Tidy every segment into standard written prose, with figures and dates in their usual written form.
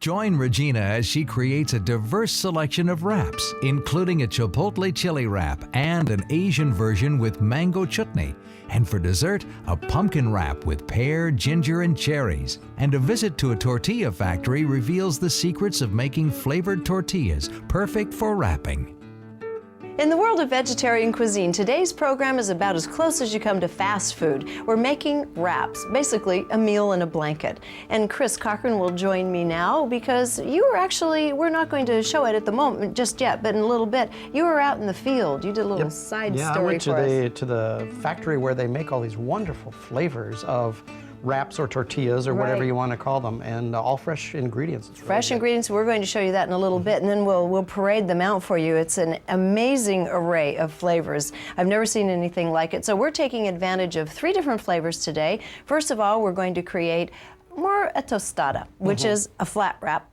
Join Regina as she creates a diverse selection of wraps, including a Chipotle chili wrap and an Asian version with mango chutney. And for dessert, a pumpkin wrap with pear, ginger, and cherries. And a visit to a tortilla factory reveals the secrets of making flavored tortillas perfect for wrapping. In the world of vegetarian cuisine, today's program is about as close as you come to fast food. We're making wraps, basically a meal in a blanket. And Chris Cochran will join me now because you were actually, we're not going to show it at the moment just yet, but in a little bit, you were out in the field. You did a little side story for us. I went to the factory where they make all these wonderful flavors of wraps or tortillas or whatever you want to call them, and all fresh ingredients. Fresh ingredients. We're going to show you that in a little bit, and then we'll parade them out for you. It's an amazing array of flavors. I've never seen anything like it. So we're taking advantage of 3 different flavors today. First of all, we're going to create a tostada, which is a flat wrap.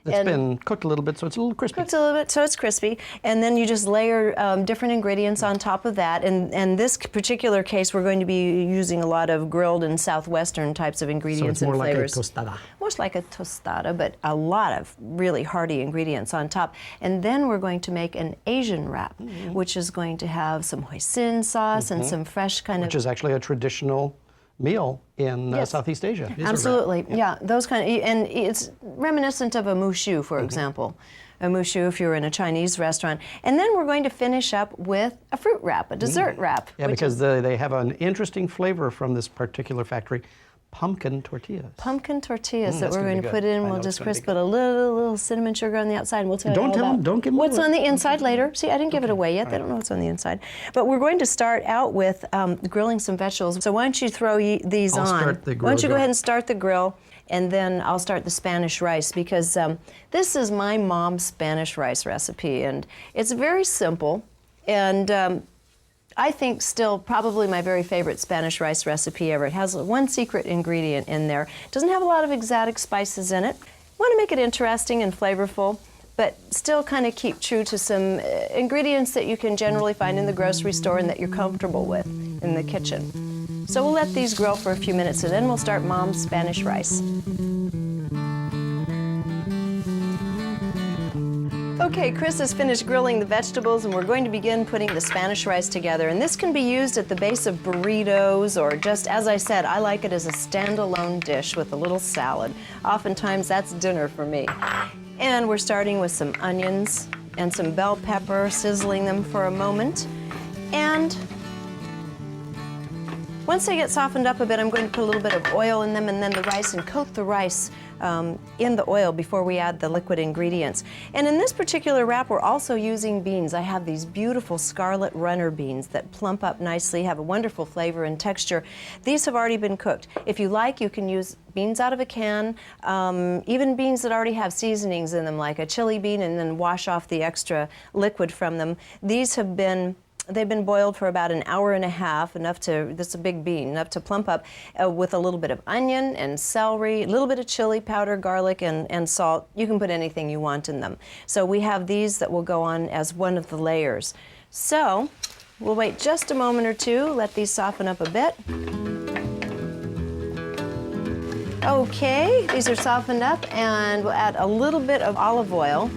It's been cooked a little bit, so it's a little crispy. Cooked a little bit, so it's crispy. And then you just layer different ingredients on top of that. And this particular case, we're going to be using a lot of grilled and southwestern types of ingredients and flavors. So it's more like a tostada. Much like a tostada, but a lot of really hearty ingredients on top. And then we're going to make an Asian wrap, which is going to have some hoisin sauce and some fresh Which is actually a traditional meal in Southeast Asia. Absolutely, yeah. Those kind of, and it's reminiscent of a mushu, for example. A mushu if you're in a Chinese restaurant. And then we're going to finish up with a fruit wrap, a dessert wrap. Yeah, because they have an interesting flavor from this particular factory. Pumpkin tortillas. Pumpkin tortillas that we're going to put in. We'll just crisp it a little cinnamon sugar on the outside. And we'll tell you all about don't give them what's on the inside later. See, I didn't give it away yet. They don't know what's on the inside. But we're going to start out with grilling some vegetables. So why don't you throw these on? Start the grill. Why don't you go ahead and start the grill, and then I'll start the Spanish rice, because this is my mom's Spanish rice recipe, and it's very simple. And I think still probably my very favorite Spanish rice recipe ever. It has one secret ingredient in there. It doesn't have a lot of exotic spices in it. Want to make it interesting and flavorful, but still kind of keep true to some ingredients that you can generally find in the grocery store and that you're comfortable with in the kitchen. So we'll let these grill for a few minutes, and then we'll start Mom's Spanish rice. Okay, Chris has finished grilling the vegetables, and we're going to begin putting the Spanish rice together. And this can be used at the base of burritos, or just, as I said, I like it as a standalone dish with a little salad. Oftentimes, that's dinner for me. And we're starting with some onions and some bell pepper, sizzling them for a moment. And once they get softened up a bit, I'm going to put a little bit of oil in them, and then the rice, and coat the rice in the oil before we add the liquid ingredients. And in this particular wrap, we're also using beans. I have these beautiful scarlet runner beans that plump up nicely, have a wonderful flavor and texture. These have already been cooked. If you like, you can use beans out of a can, even beans that already have seasonings in them, like a chili bean, and then wash off the extra liquid from them. These have been They've been boiled for about an hour and a half, enough to, this is a big bean, enough to plump up with a little bit of onion and celery, a little bit of chili powder, garlic, and salt. You can put anything you want in them. So we have these that will go on as one of the layers. So we'll wait just a moment or two, let these soften up a bit. Okay, these are softened up, and we'll add a little bit of olive oil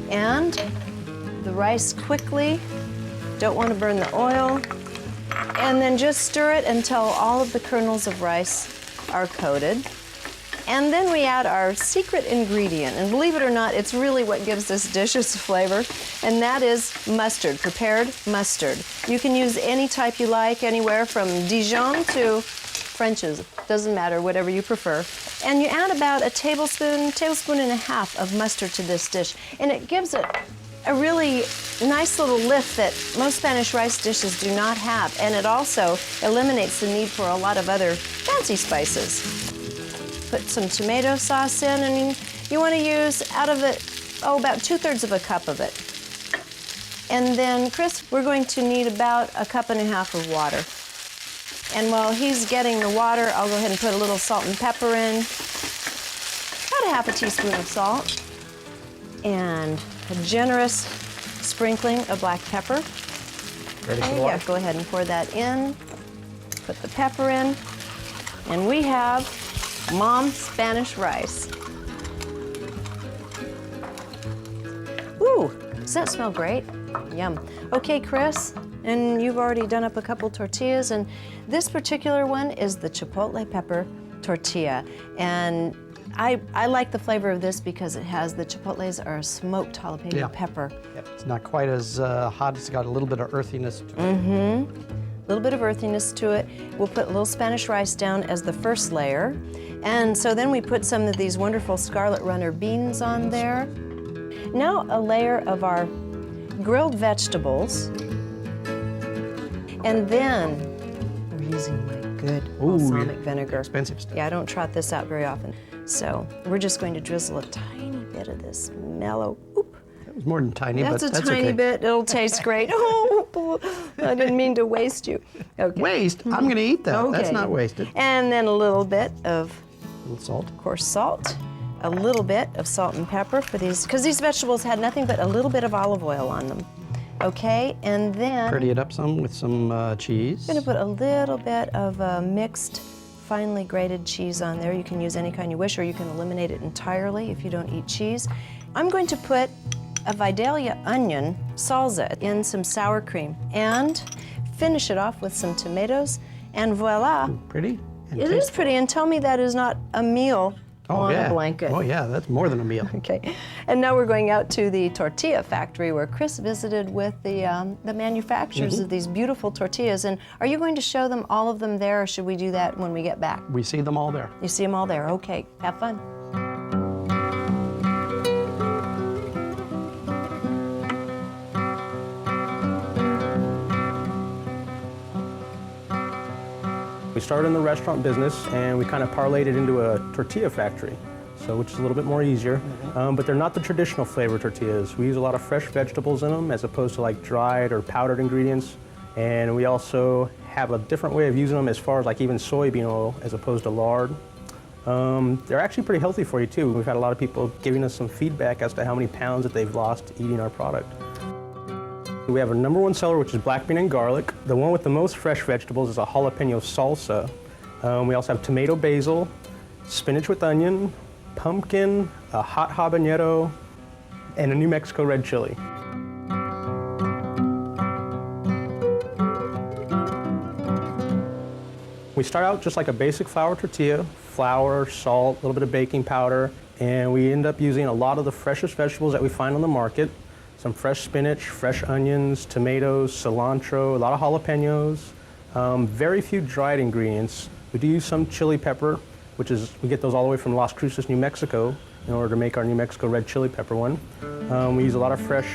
and the rice quickly. Don't want to burn the oil. And then just stir it until all of the kernels of rice are coated. And then we add our secret ingredient. And believe it or not, it's really what gives this dish its flavor. And that is mustard, prepared mustard. You can use any type you like, anywhere from Dijon to French's. Doesn't matter, whatever you prefer. And you add about a tablespoon and a half of mustard to this dish. And it gives it a really nice little lift that most Spanish rice dishes do not have, and it also eliminates the need for a lot of other fancy spices. Put some tomato sauce in, and you want to use out of it, about 2/3 of a cup of it. And then, Chris, we're going to need about 1.5 cups of water. And while he's getting the water, I'll go ahead and put a little salt and pepper in, about 1/2 teaspoon of salt, and a generous sprinkling of black pepper. Ready for the water? Yeah, go ahead and pour that in. Put the pepper in. And we have Mom's Spanish rice. Ooh, does that smell great? Yum. Okay, Chris, and you've already done up a couple tortillas, and this particular one is the chipotle pepper tortilla. And I like the flavor of this because it has the chipotles are smoked jalapeno pepper. Yep. It's not quite as hot. It's got a little bit of earthiness to it. Mm-hmm. A little bit of earthiness to it. We'll put a little Spanish rice down as the first layer. And so then we put some of these wonderful Scarlet Runner beans on there. Now a layer of our grilled vegetables. And then we're using my good balsamic vinegar. Expensive stuff. Yeah, I don't trot this out very often. So we're just going to drizzle a tiny bit of this mellow, That was more than tiny, that's but a that's tiny okay. bit. It'll taste great. Oh, I didn't mean to waste you. Okay. Waste? I'm going to eat that. Okay. That's not wasted. And then a little bit of, A little salt. of course, salt. A little bit of salt and pepper for these, because these vegetables had nothing but a little bit of olive oil on them. Okay, and then Pretty it up some with some cheese. I'm going to put a little bit of mixed, finely grated cheese on there. You can use any kind you wish, or you can eliminate it entirely if you don't eat cheese. I'm going to put a Vidalia onion salsa in some sour cream and finish it off with some tomatoes, and voila. Pretty. And It is tasteful. pretty, and tell me that is not a meal on a blanket. Oh yeah, that's more than a meal. Okay, and now we're going out to the tortilla factory where Chris visited with the manufacturers of these beautiful tortillas. And are you going to show them all of them there, or should we do that when we get back? We see them all there. You see them all there. Okay, have fun. We started in the restaurant business and we kind of parlayed it into a tortilla factory, so which is a little bit more easier. But they're not the traditional flavor tortillas. We use a lot of fresh vegetables in them as opposed to like dried or powdered ingredients. And we also have a different way of using them as far as like even soybean oil as opposed to lard. They're actually pretty healthy for you too. We've had a lot of people giving us some feedback as to how many pounds that they've lost eating our product. We have a #1 seller, which is black bean and garlic. The one with the most fresh vegetables is a jalapeno salsa. We also have tomato basil, spinach with onion, pumpkin, a hot habanero, and a New Mexico red chili. We start out just like a basic flour tortilla, flour, salt, a little bit of baking powder, and we end up using a lot of the freshest vegetables that we find on the market. Some fresh spinach, fresh onions, tomatoes, cilantro, a lot of jalapenos, very few dried ingredients. We do use some chili pepper, which is, we get those all the way from Las Cruces, New Mexico, in order to make our New Mexico red chili pepper one. We use a lot of fresh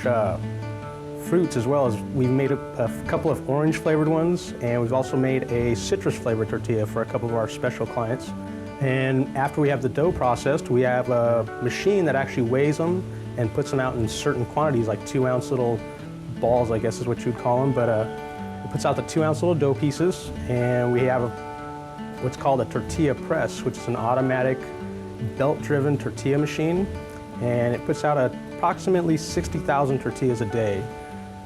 fruits as well. As we've made a couple of orange flavored ones, and we've also made a citrus flavored tortilla for a couple of our special clients. And after we have the dough processed, we have a machine that actually weighs them and puts them out in certain quantities, like 2-ounce little balls, I guess is what you'd call them. But it puts out the 2-ounce little dough pieces, and we have what's called a tortilla press, which is an automatic belt-driven tortilla machine, and it puts out approximately 60,000 tortillas a day.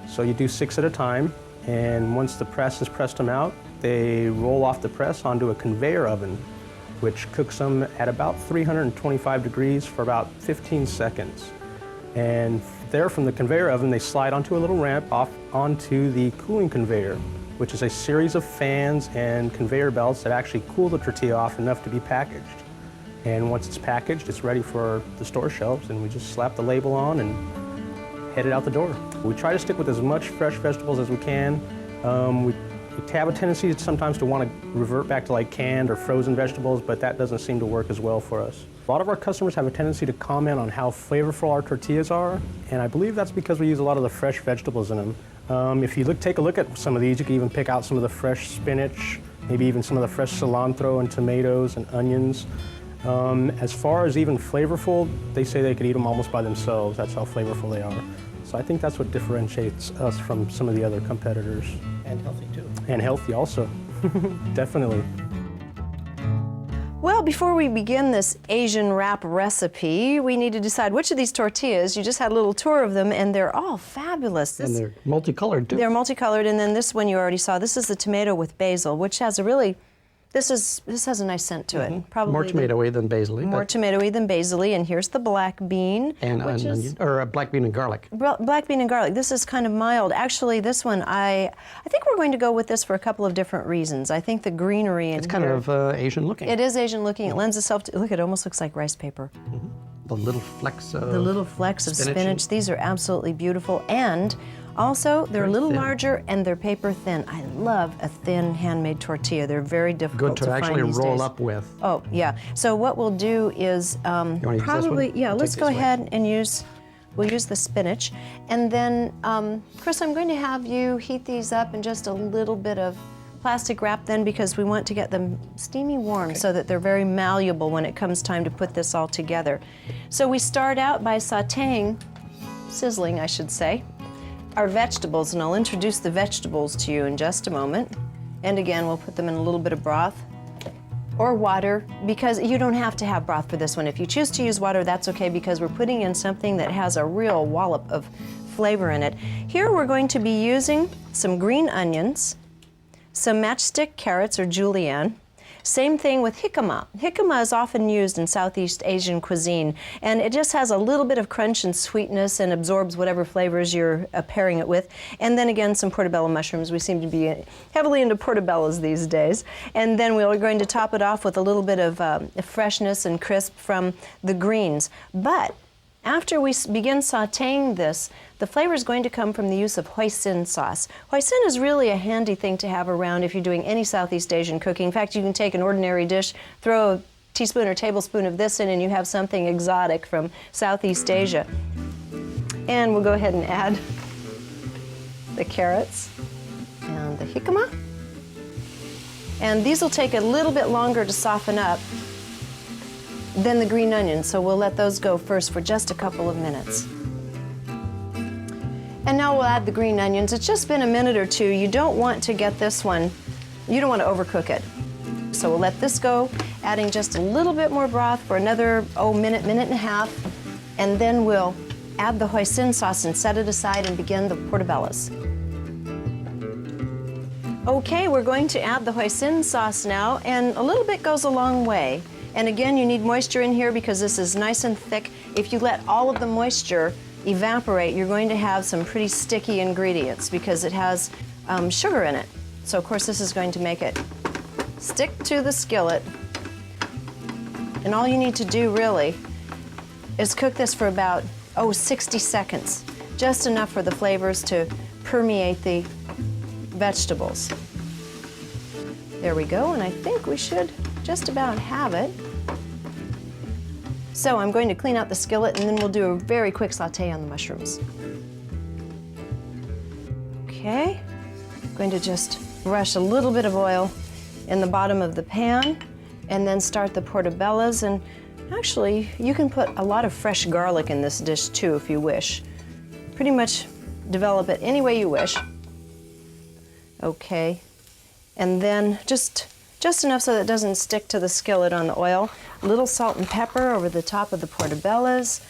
So you do 6 at a time, and once the press has pressed them out, they roll off the press onto a conveyor oven, which cooks them at about 325 degrees for about 15 seconds. And there from the conveyor oven, they slide onto a little ramp off onto the cooling conveyor, which is a series of fans and conveyor belts that actually cool the tortilla off enough to be packaged. And once it's packaged, it's ready for the store shelves, and we just slap the label on and head it out the door. We try to stick with as much fresh vegetables as we can. We have a tendency sometimes to want to revert back to like canned or frozen vegetables, but that doesn't seem to work as well for us. A lot of our customers have a tendency to comment on how flavorful our tortillas are, and I believe that's because we use a lot of the fresh vegetables in them. If you take a look at some of these, you can even pick out some of the fresh spinach, maybe even some of the fresh cilantro and tomatoes and onions. As far as even flavorful, they say they could eat them almost by themselves. That's how flavorful they are. So I think that's what differentiates us from some of the other competitors. And healthy too. And healthy also, definitely. Well, before we begin this Asian wrap recipe, we need to decide which of these tortillas, you just had a little tour of them, and they're all fabulous. And they're multicolored too. They're multicolored, and then this one you already saw. This is the tomato with basil, which has a really This has a nice scent to it. Probably More tomatoey than basil-y. more tomatoey than basil-y. And here's the black bean, And which an is onion, or a black bean and garlic. black bean and garlic. This is kind of mild. Actually, this one I think we're going to go with this for a couple of different reasons. I think the greenery in It's kind here, of Asian looking. it is Asian looking. It lends itself to, look, it almost looks like rice paper. The little flecks of The little flecks of spinach. spinach. These are absolutely beautiful. And also, they're a Very little thin. larger and they're paper thin. I love a thin handmade tortilla. They're very difficult Good to find actually these roll days. up with. Oh, yeah. So what we'll do is wanna use this probably, one? yeah, I'll let's take go this away. ahead and we'll use the spinach. And then, Chris, I'm going to have you heat these up in just a little bit of plastic wrap then, because we want to get them steamy warm so that they're very malleable when it comes time to put this all together. So we start out by sizzling, I should say, our vegetables, and I'll introduce the vegetables to you in just a moment. And again, we'll put them in a little bit of broth or water, because you don't have to have broth for this one. If you choose to use water, that's okay, because we're putting in something that has a real wallop of flavor in it. Here we're going to be using some green onions, some matchstick carrots or julienne. Same thing with jicama. Jicama is often used in Southeast Asian cuisine, and it just has a little bit of crunch and sweetness and absorbs whatever flavors you're pairing it with. And then again, some portobello mushrooms. We seem to be heavily into portobellos these days. And then we're going to top it off with a little bit of freshness and crisp from the greens. But after we begin sauteing this, the flavor is going to come from the use of hoisin sauce. Hoisin is really a handy thing to have around if you're doing any Southeast Asian cooking. In fact, you can take an ordinary dish, throw a teaspoon or tablespoon of this in, and you have something exotic from Southeast Asia. And we'll go ahead and add the carrots and the jicama. And these will take a little bit longer to soften up than the green onions, so we'll let those go first for just a couple of minutes. And now we'll add the green onions. It's just been a minute or two. You don't want to get this one, you don't want to overcook it. So we'll let this go, adding just a little bit more broth for another, minute and a half, and then we'll add the hoisin sauce and set it aside and begin the portobellos. Okay, we're going to add the hoisin sauce now, and a little bit goes a long way. And again, you need moisture in here because this is nice and thick. If you let all of the moisture evaporate, you're going to have some pretty sticky ingredients because it has sugar in it. So of course this is going to make it stick to the skillet. And all you need to do really is cook this for about, 60 seconds. Just enough for the flavors to permeate the vegetables. There we go, and I think we should just about have it. So I'm going to clean out the skillet and then we'll do a very quick saute on the mushrooms. Okay, I'm going to just brush a little bit of oil in the bottom of the pan and then start the portobellos. And actually, you can put a lot of fresh garlic in this dish too if you wish. Pretty much develop it any way you wish. Okay, and then just enough so that it doesn't stick to the skillet on the oil. A little salt and pepper over the top of the portobellos,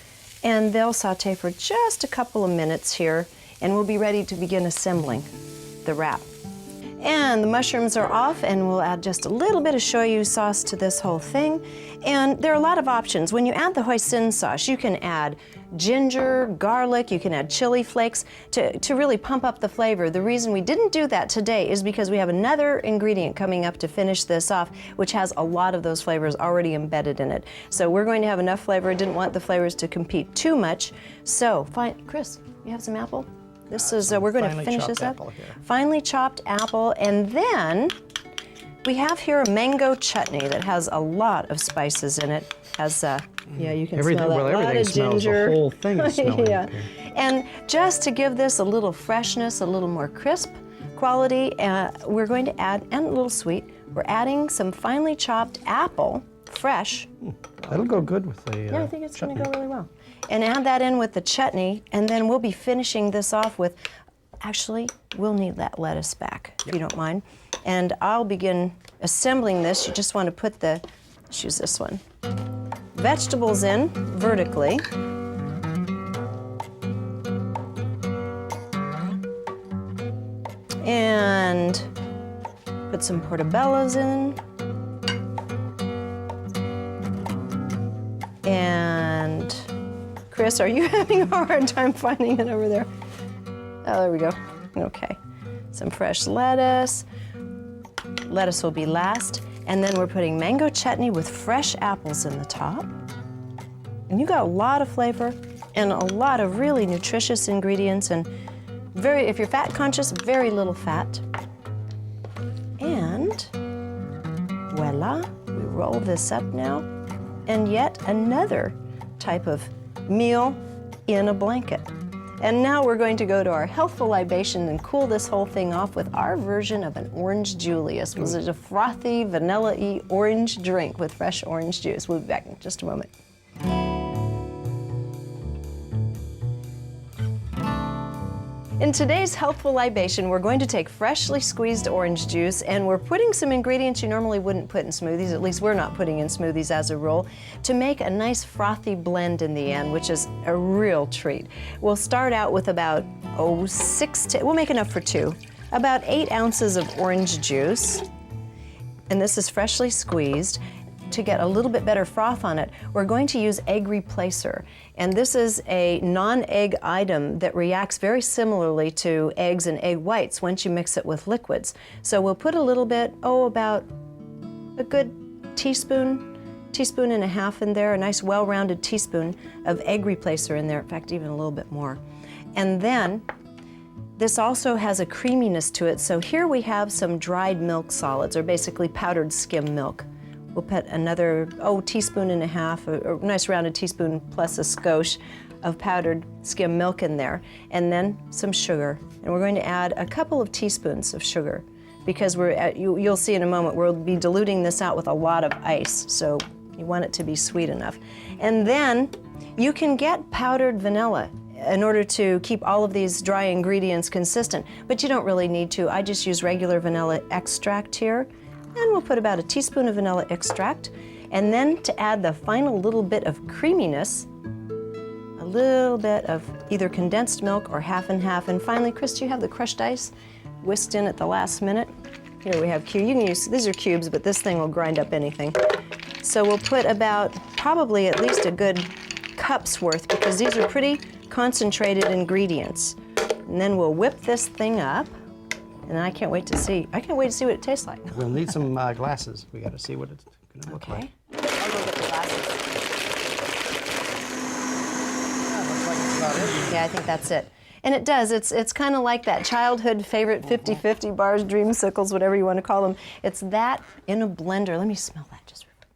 and they'll saute for just a couple of minutes here, and we'll be ready to begin assembling the wrap. And the mushrooms are off, and we'll add just a little bit of shoyu sauce to this whole thing. And there are a lot of options. When you add the hoisin sauce, you can add ginger, garlic, you can add chili flakes to really pump up the flavor. The reason we didn't do that today is because we have another ingredient coming up to finish this off, which has a lot of those flavors already embedded in it. So we're going to have enough flavor. I didn't want the flavors to compete too much. So, Chris, you have some apple? This is, we're going to finish this up. Finely chopped apple, and then we have here a mango chutney that has a lot of spices in it. Has yeah, you can smell that. A lot of ginger. The whole thing is smelling. Yeah, and just to give this a little freshness, a little more crisp quality, we're going to add, and a little sweet. We're adding some finely chopped apple, fresh. That'll go good with the Yeah, I think it's going to go really well. And add that in with the chutney, and then we'll be finishing this off with, actually, we'll need that lettuce back, if you don't mind. And I'll begin assembling this. You just want to put the, let's use this one, vegetables in vertically. And put some portobellos in. Chris, are you having a hard time finding it over there? Oh, there we go. Okay. Some fresh lettuce. Lettuce will be last. And then we're putting mango chutney with fresh apples in the top. And you got a lot of flavor and a lot of really nutritious ingredients, and if you're fat conscious, very little fat. And voila, we roll this up now. And yet another type of meal in a blanket. And now we're going to go to our healthful libation and cool this whole thing off with our version of an orange Julius. It was a frothy, vanilla-y orange drink with fresh orange juice. We'll be back in just a moment. In today's healthful libation, we're going to take freshly squeezed orange juice, and we're putting some ingredients you normally wouldn't put in smoothies, at least we're not putting in smoothies as a rule, to make a nice frothy blend in the end, which is a real treat. We'll start out with about, we'll make enough for 2, about 8 ounces of orange juice, and this is freshly squeezed. To get a little bit better froth on it, we're going to use egg replacer. And this is a non-egg item that reacts very similarly to eggs and egg whites once you mix it with liquids. So we'll put a little bit, about a good teaspoon and a half in there, a nice well-rounded teaspoon of egg replacer in there, in fact, even a little bit more. And then this also has a creaminess to it. So here we have some dried milk solids, or basically powdered skim milk. We'll put another, teaspoon and a half, a nice rounded teaspoon plus a skosh of powdered skim milk in there, and then some sugar. And we're going to add a couple of teaspoons of sugar because you'll see in a moment, we'll be diluting this out with a lot of ice, so you want it to be sweet enough. And then you can get powdered vanilla in order to keep all of these dry ingredients consistent, but you don't really need to. I just use regular vanilla extract here. And we'll put about a teaspoon of vanilla extract. And then to add the final little bit of creaminess, a little bit of either condensed milk or half and half. And finally, Chris, do you have the crushed ice whisked in at the last minute? Here we have cubes. You can use, these are cubes, but this thing will grind up anything. So we'll put about probably at least a good cup's worth, because these are pretty concentrated ingredients. And then we'll whip this thing up. And I can't wait to see what it tastes like. We'll need some glasses. We got to see what it's going to look like. I'll go get the glasses. Looks like it's about it. Yeah, I think that's it. And it does. It's kind of like that childhood favorite 50-50 bars, dreamsicles, whatever you want to call them. It's that in a blender. Let me smell that just real quick.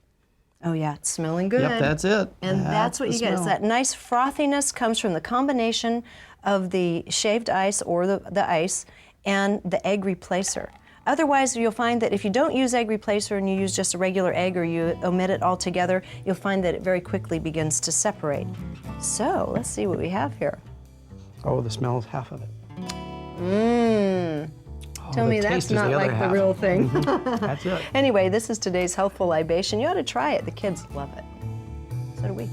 Oh yeah, it's smelling good. Yep, that's it. And that's what you get. It's that nice frothiness comes from the combination of the shaved ice or the ice and the egg replacer. Otherwise, you'll find that if you don't use egg replacer and you use just a regular egg, or you omit it altogether, you'll find that it very quickly begins to separate. So let's see what we have here. Oh, the smell is half of it. Tell me that's not like the real thing. That's it. Anyway, this is today's healthful libation. You ought to try it. The kids love it. So do we.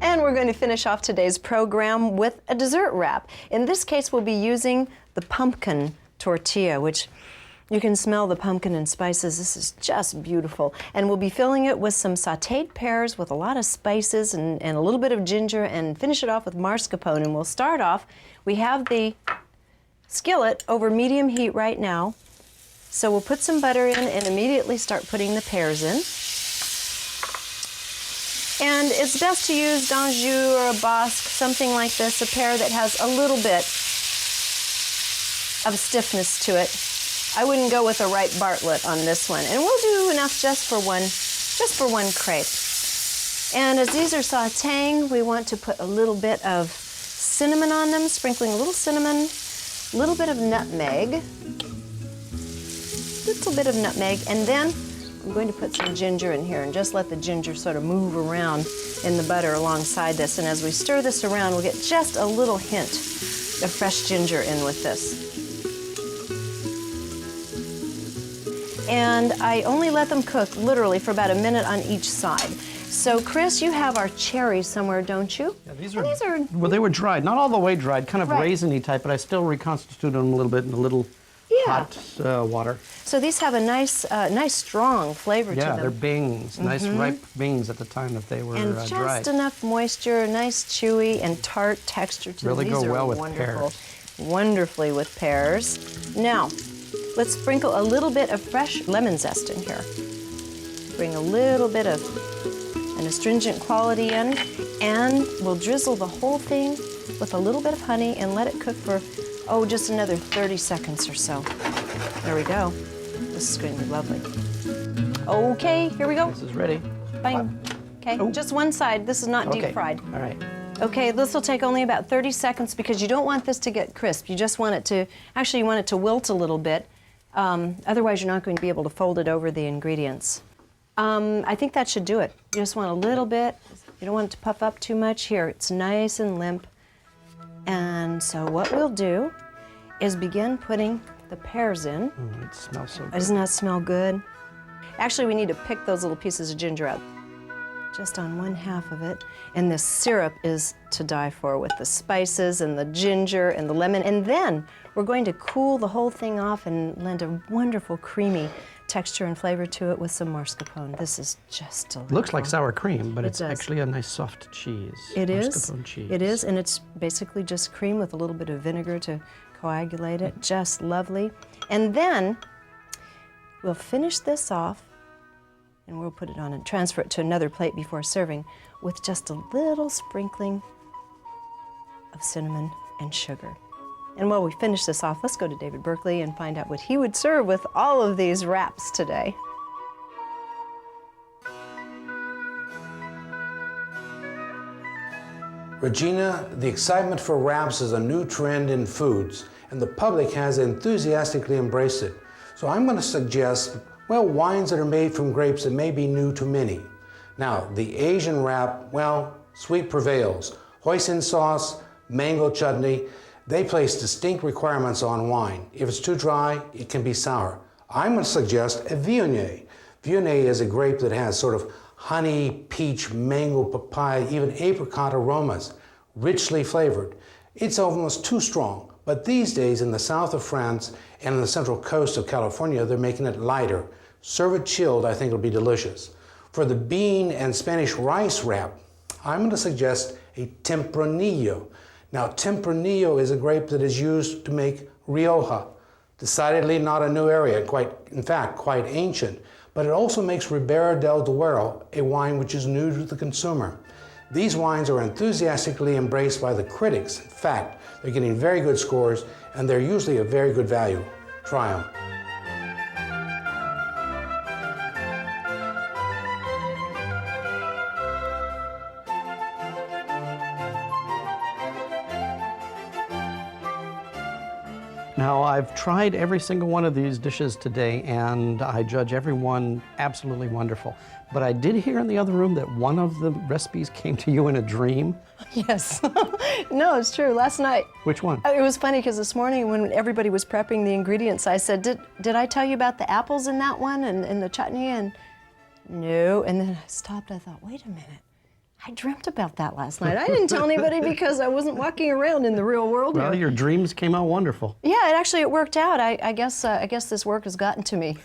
And we're going to finish off today's program with a dessert wrap. In this case, we'll be using the pumpkin tortilla, which you can smell the pumpkin and spices. This is just beautiful. And we'll be filling it with some sauteed pears with a lot of spices and a little bit of ginger, and finish it off with mascarpone. And we'll start off, we have the skillet over medium heat right now. So we'll put some butter in and immediately start putting the pears in. And it's best to use d'Anjou or a Basque, something like this, a pear that has a little bit of stiffness to it. I wouldn't go with a ripe Bartlett on this one. And we'll do enough just for one crepe. And as these are sauteing, we want to put a little bit of cinnamon on them, sprinkling a little cinnamon, a little bit of nutmeg, and then I'm going to put some ginger in here and just let the ginger sort of move around in the butter alongside this. And as we stir this around, we'll get just a little hint of fresh ginger in with this. And I only let them cook literally for about a minute on each side. So Chris, you have our cherries somewhere, don't you? Yeah, these are, well, they were dried, not all the way dried, kind of raisiny type, but I still reconstituted them a little bit in a little hot water. So these have a nice, nice strong flavor to Yeah, them. they're beans, nice ripe beans at the time that they were And just dried. enough moisture, nice chewy and tart texture to them. Really These go are well with wonderful. pears. Wonderfully with pears. Now, let's sprinkle a little bit of fresh lemon zest in here. Bring a little bit of an astringent quality in, and we'll drizzle the whole thing with a little bit of honey and let it cook for, oh, just another 30 seconds or so. There we go. This is going to be lovely. Okay, here we go. This is ready. Bang. Okay, Oh. just one side. This is not deep Okay. fried. All right. Okay, this will take only about 30 seconds because you don't want this to get crisp. You just want it to, actually you want it to wilt a little bit. Otherwise you're not going to be able to fold it over the ingredients. I think that should do it. You just want a little bit. You don't want it to puff up too much. Here, it's nice and limp. And so what we'll do is begin putting the pears in. It smells so good. Doesn't that smell good? Actually, we need to pick those little pieces of ginger out. Just on one half of it. And this syrup is to die for with the spices and the ginger and the lemon. And then we're going to cool the whole thing off and lend a wonderful creamy texture and flavor to it with some mascarpone. This is just delightful. Looks like sour cream, but It it's does. actually a nice soft cheese. It is. Mascarpone cheese. It is, and it's basically just cream with a little bit of vinegar to coagulate it. Just lovely. And then we'll finish this off, and we'll put it on and transfer it to another plate before serving with just a little sprinkling of cinnamon and sugar. And while we finish this off, let's go to David Berkeley and find out what he would serve with all of these wraps today. Regina, the excitement for wraps is a new trend in foods, and the public has enthusiastically embraced it. So I'm going to suggest, well, wines that are made from grapes that may be new to many. Now, the Asian wrap, well, sweet prevails. Hoisin sauce, mango chutney, they place distinct requirements on wine. If it's too dry, it can be sour. I'm going to suggest a Viognier. Viognier is a grape that has sort of honey, peach, mango, papaya, even apricot aromas, richly flavored. It's almost too strong, but these days in the south of France and on the central coast of California, they're making it lighter. Serve it chilled, I think it'll be delicious. For the bean and Spanish rice wrap, I'm going to suggest a Tempranillo. Now, Tempranillo is a grape that is used to make Rioja. Decidedly not a new area, in fact, quite ancient. But it also makes Ribera del Duero, a wine which is new to the consumer. These wines are enthusiastically embraced by the critics. In fact, they're getting very good scores, and they're usually a very good value. Try them. Now, I've tried every single one of these dishes today, and I judge every one absolutely wonderful. But I did hear in the other room that one of the recipes came to you in a dream. Yes. No, it's true. Last night. Which one? It was funny because this morning when everybody was prepping the ingredients, I said, did I tell you about the apples in that one and the chutney? And no. And then I stopped. I thought, wait a minute. I dreamt about that last night. I didn't tell anybody because I wasn't walking around in the real world. Well, here. your dreams came out wonderful. Yeah, it worked out. I guess this work has gotten to me.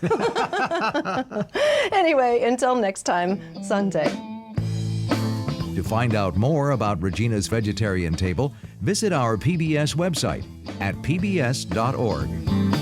Anyway, until next time, Sunday. To find out more about Regina's Vegetarian Table, visit our PBS website at pbs.org.